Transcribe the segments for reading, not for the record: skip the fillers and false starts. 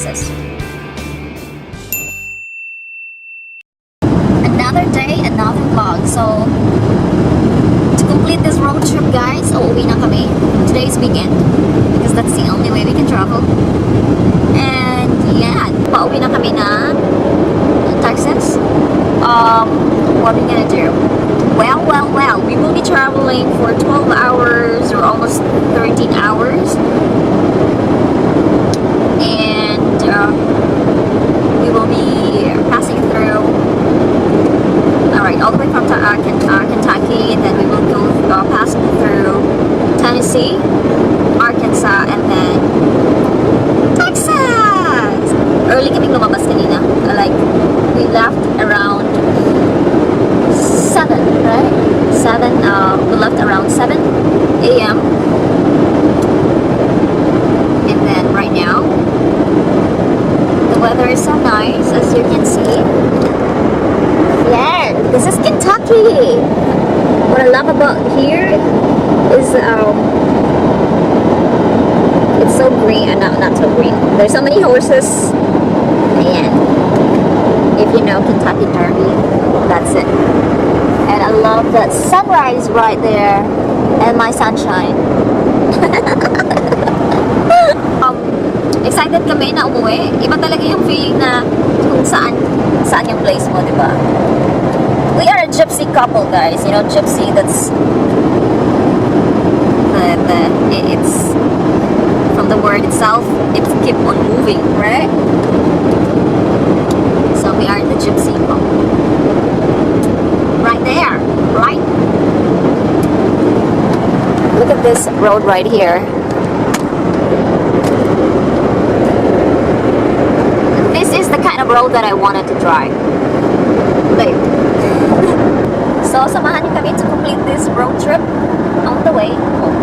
Texas. Another day, another vlog. So, to complete this road trip, guys, uuwi na kami. Today's weekend because that's the only way we can travel. And yeah, pauwi na kami na Texas. What are we gonna do? Well, we will be traveling for 12 hours or almost 13 hours. And we will be passing through, alright, all the way from Kentucky, and then we will go pass through Tennessee, Arkansas, and then Texas! Early kaming lumabas kanina. Like, we left around 7, right? 7, we left around 7 a.m. And then right now, the weather is so nice, as you can see. Yeah, this is Kentucky. What I love about here is it's so green, not so green. There's so many horses. Ayan. If you know Kentucky Derby, that's it. And I love that sunrise right there and my sunshine. Excited kami na umuwi. Iba talaga yung feeling na kung saan yung place mo, di ba? We are a gypsy couple, guys. You know, gypsy, that's it's from the word itself, it's keep on moving, right? So we are the gypsy couple. Right there, right? Look at this road right here. This is the kind of road that I wanted to drive. Like, so samahan niyo kami to complete this road trip on the way home.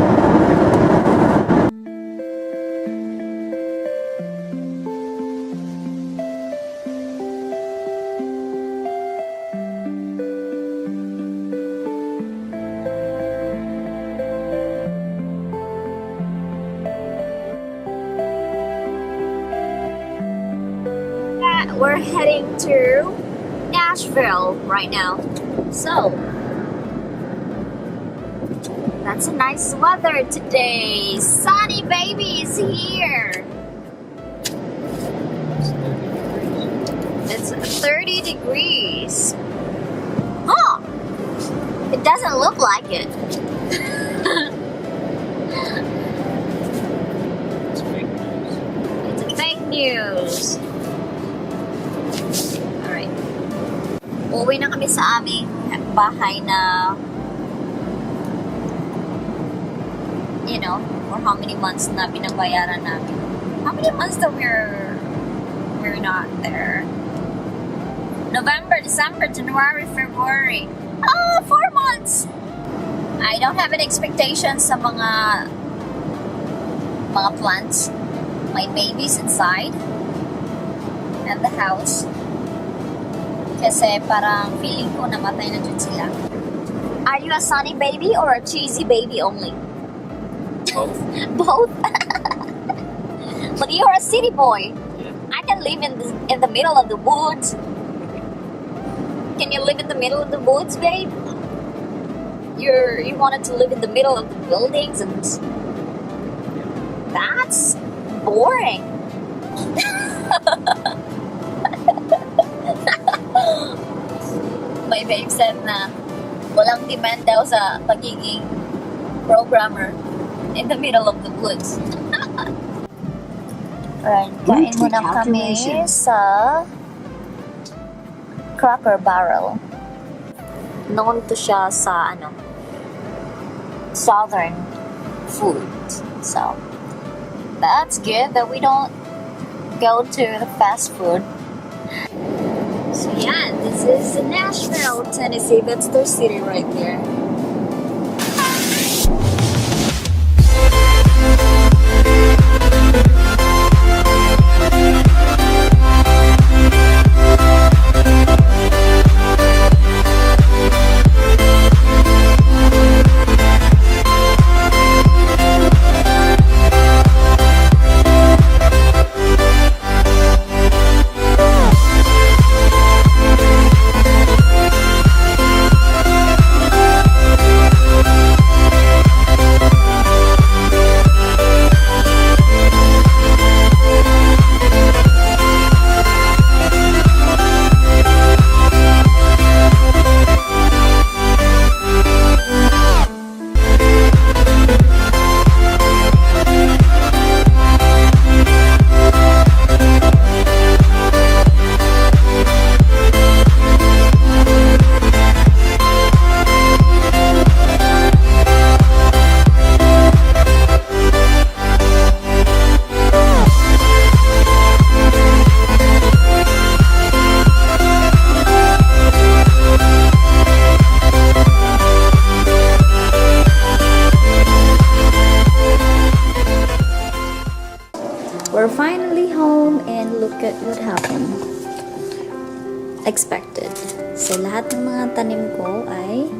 We're heading to Nashville right now. So, that's a nice weather today. Sunny baby is here. It's 30 degrees. Huh? It doesn't look like it. It's fake news. Uwi na kami sa aming bahay na, you know, for how many months na binabayaran namin. How many months that we're not there? November, December, January, February. 4 months! I don't have any expectations sa mga plants. My babies inside and the house. Kasi parang feeling ko namatay na dyan sila. Are you a sunny baby or a cheesy baby only? Both. Both? But you're a city boy. Yeah. I can live in the middle of the woods. Can you live in the middle of the woods, babe? You wanted to live in the middle of the buildings, and that's boring. My babe said na walang demand daw sa pagiging programmer in the middle of the woods. Alright, kain muna kami sa Cracker Barrel. Known to siya sa southern food. So, that's good that we don't go to the fast food. So yeah, this is Nashville, Tennessee. That's their city right there. we're finally home and look at what happened. Expected. So, lahat ng mga tanim ko ay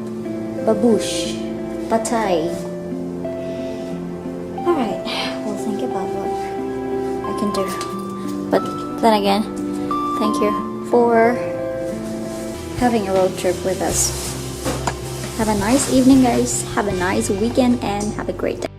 babush, patay. Alright, we'll think about what I can do. But then again, thank you for having a road trip with us. Have a nice evening, guys. Have a nice weekend and have a great day.